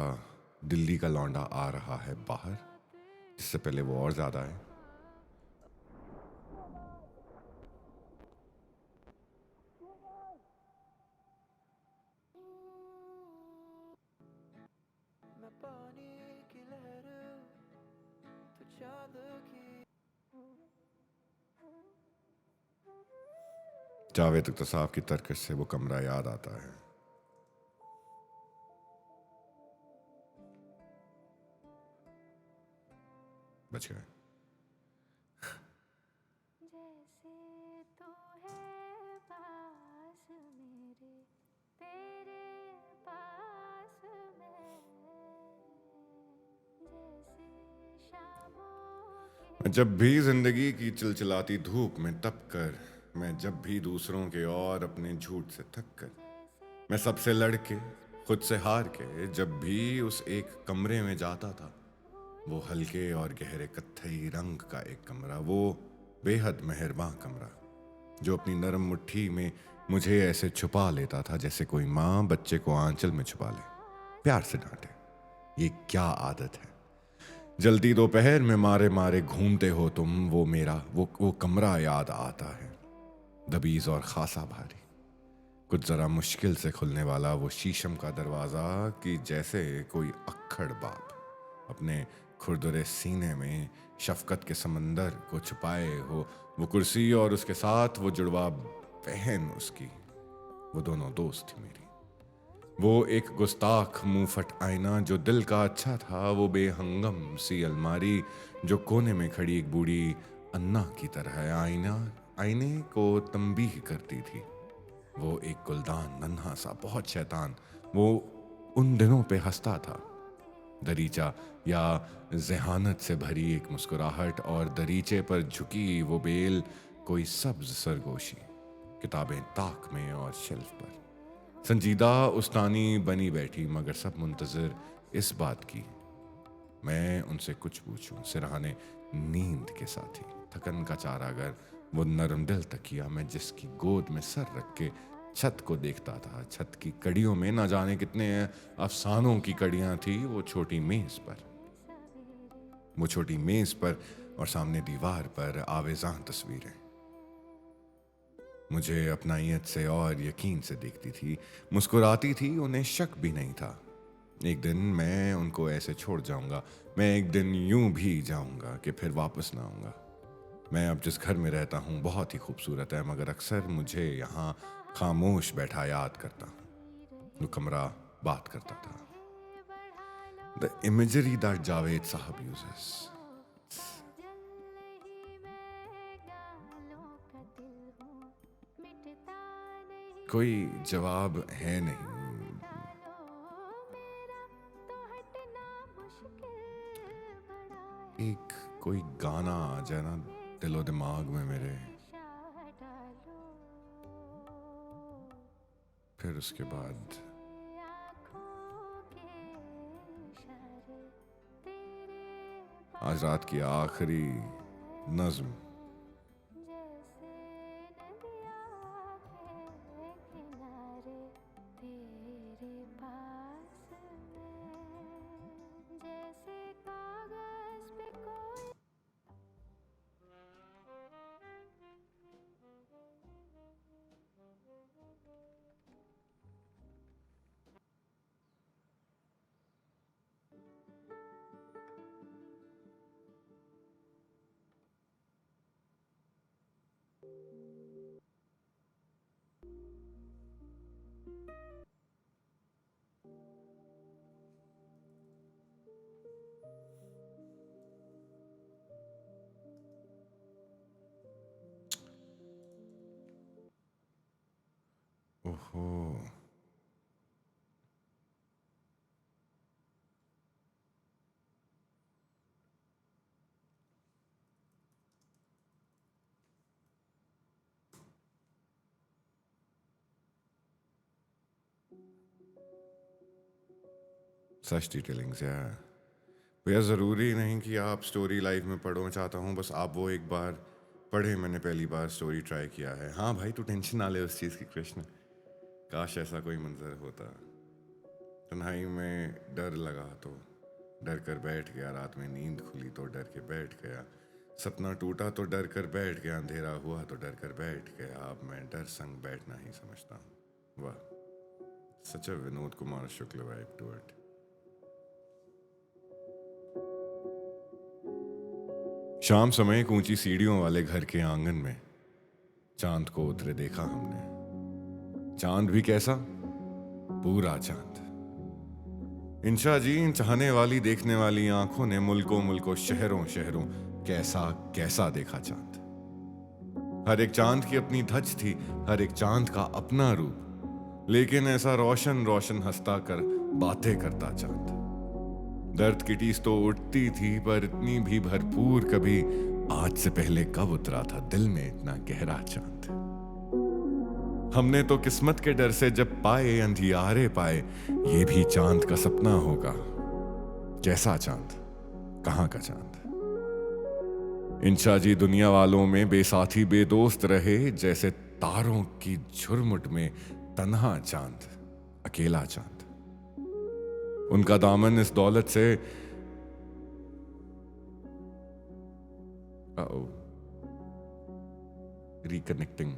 दिल्ली का लौंडा आ रहा है बाहर, जिससे पहले वो और ज्यादा है. मैं पानी की लहर तू चांद की. जावेद इख्तिसाफ की तरकश से वो कमरा याद आता है. बच गए. जैसे तू है पास मेरे, तेरे पास मैं, जैसे शामों के जब भी जिंदगी की चिलचिलाती धूप में तप कर, मैं जब भी दूसरों के और अपने झूठ से थक कर, मैं सबसे लड़के खुद से हार के जब भी उस एक कमरे में जाता था, वो हल्के और गहरे कत्थई रंग का एक कमरा, वो बेहद मेहरबान कमरा जो अपनी नरम मुट्ठी में मुझे ऐसे छुपा लेता था जैसे कोई माँ बच्चे को आंचल में छुपा ले, प्यार से डांटे. ये क्या आदत है. जल्दी दोपहर में मारे मारे घूमते हो तुम, वो मेरा वो कमरा याद आता है. दबीज और खासा भारी, कुछ जरा मुश्किल से खुलने वाला वो शीशम का दरवाजा, कि जैसे कोई अक्खड़ बाप अपने खुरदरे सीने में शफकत के समंदर को छुपाए हो. वो कुर्सी और उसके साथ वो जुड़वा बहन उसकी, वो दोनों दोस्त थी मेरी. वो एक गुस्ताख मुंह फट आईना जो दिल का अच्छा था, वो बेहंगम सी अलमारी जो कोने में खड़ी एक बूढ़ी अन्ना की तरह आईने को तंबीह करती थी. वो एक गुलदान नन्हा सा बहुत शैतान, वो उन दिनों पे हंसता था. दरीचा या जहानत से भरी एक मुस्कुराहट, और दरीचे पर झुकी वो बेल कोई सब्ज सरगोशी, किताबें ताक में और शेल्फ पर संजीदा उस्तानी बनी बैठी, मगर सब मुंतजर इस बात की मैं उनसे कुछ पूछूं. सिरहाने नींद के साथी, थकन का चारागर, वो नरम दिल तकिया मैं जिसकी गोद में सर रख के छत को देखता था. छत की कड़ियों में ना जाने कितने अफसानों की कड़ियां थी. वो छोटी मेज पर और सामने दीवार पर आवेजां तस्वीरें मुझे अपनाइयत से और यकीन से देखती थी, मुस्कुराती थी, उन्हें शक भी नहीं था. एक दिन मैं उनको ऐसे छोड़ जाऊंगा, मैं एक दिन यूं भी जाऊंगा कि फिर वापस ना आऊंगा. मैं अब जिस घर में रहता हूँ बहुत ही खूबसूरत है, मगर अक्सर मुझे यहाँ खामोश बैठा याद करता हूँ. वो कमरा बात करता था. द इमेजरी दैट जावेद साहब यूजेस. कोई जवाब है नहीं. एक कोई गाना आ जाए ना दिलो दिमाग में मेरे, फिर उसके बाद आज रात की आखिरी नज्म. सच डिटेलिंग्स यार। भैया ज़रूरी नहीं कि आप स्टोरी लाइव में पढ़ो, चाहता हूँ बस आप वो एक बार पढ़े। मैंने पहली बार स्टोरी ट्राई किया है। हाँ भाई, तू टेंशन ना ले उस चीज़ की कृष्ण। काश ऐसा कोई मंजर होता। तन्हाई में डर लगा तो डर कर बैठ गया, रात में नींद खुली तो डर के बैठ गया, सपना टूटा तो डर कर बैठ गया, अंधेरा हुआ तो डर कर बैठ गया, अब मैं डर संग बैठना ही समझता हूँ। वाह, सच अ Vinod Kumar Shukla vibe to it. शाम समय एक ऊंची सीढ़ियों वाले घर के आंगन में चांद को उतरे देखा हमने। चांद भी कैसा, पूरा चांद। इंशा जी, इन चाहने वाली देखने वाली आंखों ने मुल्कों मुल्कों शहरों शहरों कैसा कैसा देखा चांद। हर एक चांद की अपनी धज थी, हर एक चांद का अपना रूप, लेकिन ऐसा रोशन रोशन हंसता कर बातें करता चांद। दर्द की टीस तो उठती थी, पर इतनी भी भरपूर कभी आज से पहले कब उतरा था दिल में इतना गहरा चांद। हमने तो किस्मत के डर से जब पाए अंधियारे पाए, ये भी चांद का सपना होगा। कैसा चांद, कहां का चांद। इंशा जी, दुनिया वालों में बेसाथी बेदोस्त रहे, जैसे तारों की झुरमुट में तन्हा चांद, अकेला चांद। उनका दामन इस दौलत से reconnecting.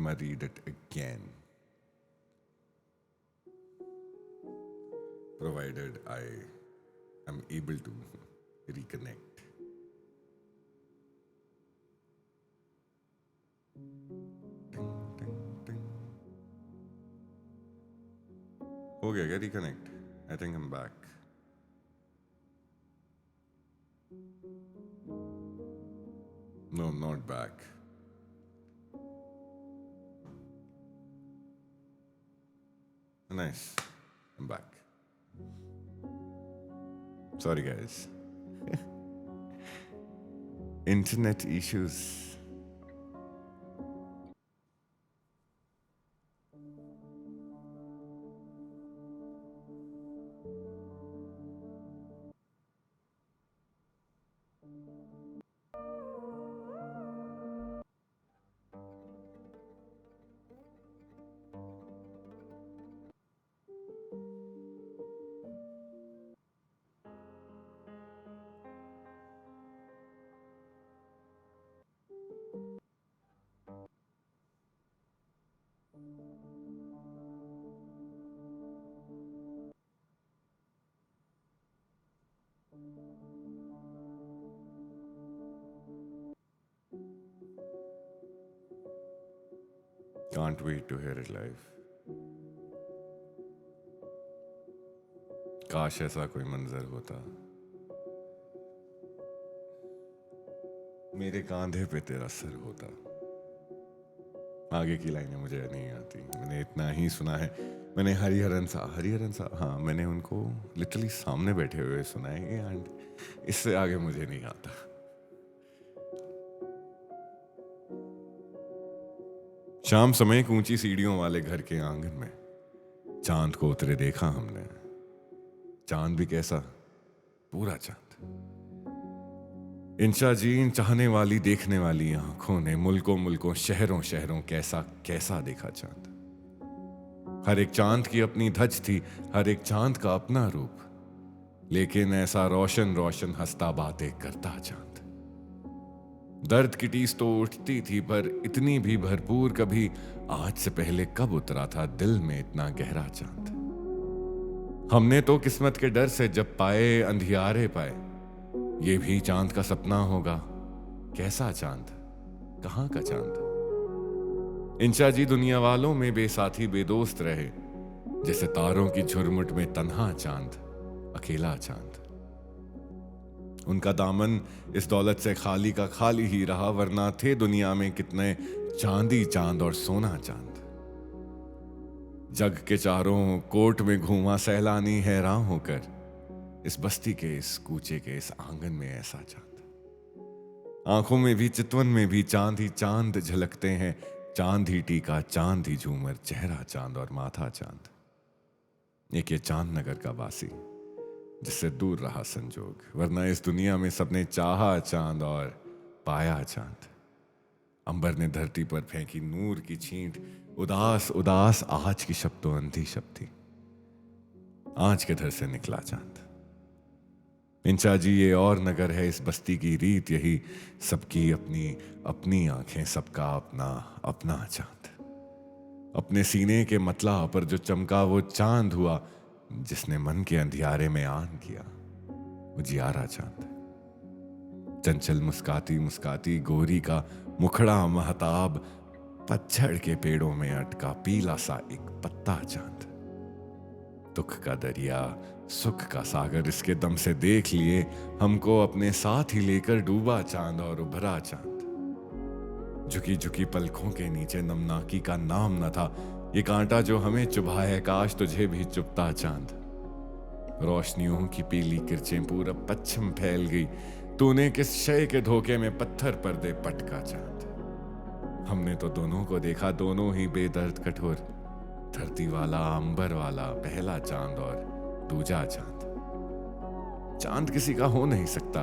I read it again, provided I am able to reconnect. Ting, ting, ting. हो गया क्या reconnect? I think I'm back. No, I'm not back. Nice. I'm back. Sorry, guys. Internet issues. Can't wait to hear it live. काश ऐसा कोई मंजर होता, मेरे कांधे पे तेरा सर होता। आगे की लाइनें मुझे नहीं आती, मैंने इतना ही सुना है। मैंने हरिहरन सा, हाँ, मैंने उनको लिटरली सामने बैठे हुए सुना है, एंड इससे आगे मुझे नहीं आता। शाम समय एक ऊंची सीढ़ियों वाले घर के आंगन में चांद को उतरे देखा हमने। चांद भी कैसा, पूरा चांद। इंशा जी, इन चाहने वाली देखने वाली आंखों ने मुल्कों मुल्कों शहरों शहरों कैसा कैसा देखा चांद। हर एक चांद की अपनी धज थी, हर एक चांद का अपना रूप, लेकिन ऐसा रोशन रोशन हंसता बातें करता चांद। दर्द की टीस तो उठती थी, पर इतनी भी भरपूर कभी आज से पहले कब उतरा था दिल में इतना गहरा चांद। हमने तो किस्मत के डर से जब पाए अंधियारे पाए, ये भी चांद का सपना होगा। कैसा चांद, कहां का चांद। इंशा जी, दुनिया वालों में बेसाथी बेदोस्त रहे, जैसे तारों की झुरमुट में तन्हा चांद, अकेला चांद। उनका दामन इस दौलत से खाली का खाली ही रहा, वरना थे दुनिया में कितने चांदी चांद और सोना चांद। जग के चारों कोट में घूमा सैलानी हैरान होकर, इस बस्ती के, इस कूचे के, इस आंगन में ऐसा चांद। आंखों में भी चितवन में भी चांद ही चांद झलकते हैं, चांद ही टीका चांद ही झूमर, चेहरा चांद और माथा चांद। एक ये चांद नगर का वासी जिससे दूर रहा संजोग, वरना इस दुनिया में सबने चाहा चांद और पाया चांद। अंबर ने धरती पर फेंकी नूर की छींट, उदास उदास आज की शब्दों अंधी शब्द थी, आज के घर से निकला चांद। इंचा जी ये और नगर है, इस बस्ती की रीत यही, सबकी अपनी अपनी आंखें, सबका अपना अपना चांद। अपने सीने के मतला पर जो चमका वो चांद हुआ, जिसने मन के अंधियारे में आन किया उजियारा चांद। चंचल मुस्काती मुस्काती गोरी का मुखड़ा महताब, पतझड़ के पेड़ों में अटका पीला सा एक पत्ता चांद। दुख का दरिया सुख का सागर इसके दम से देख लिए, हमको अपने साथ ही लेकर डूबा चांद और उभरा चांद। झुकी झुकी पलकों के नीचे नमनाकी का नाम न था, ये कांटा जो हमें चुभा है काश तुझे भी चुभता चांद। रोशनियों की पीली किरचें पूरब पश्चिम फैल गई, तूने किस शय के धोखे में पत्थर पर दे पटका चांद। हमने तो दोनों को देखा, दोनों ही बेदर्द कठोर, धरती वाला अंबर वाला पहला चांद और दूजा चांद। चांद किसी का हो नहीं सकता,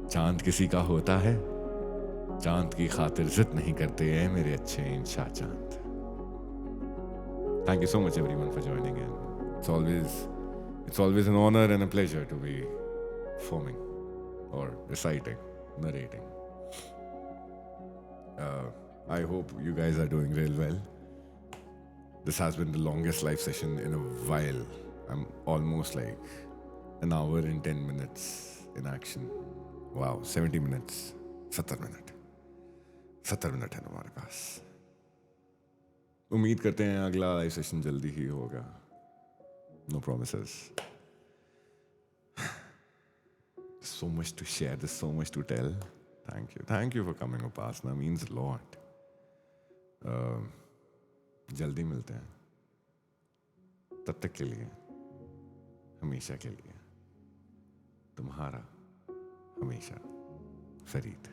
चांद किसी का होता है। चांद की खातिर जिद नहीं करते हैं मेरे अच्छे इंशा चांद। Thank you so much everyone for joining in. It's always an honor and a pleasure to be performing or reciting, narrating. I hope you guys are doing real well. This has been the longest live session in a while. I'm almost like an hour and 10 minutes in action. Wow, 70 minutes. 70 minute 70 minute है हमारे पास। उम्मीद करते हैं अगला लाइव सेशन जल्दी ही होगा। No promises. So much to share, there's so much to tell. Thank you for coming, Upasna. Means a lot. जल्दी मिलते हैं, तब तक के लिए, हमेशा के लिए, तुम्हारा हमेशा फरीद।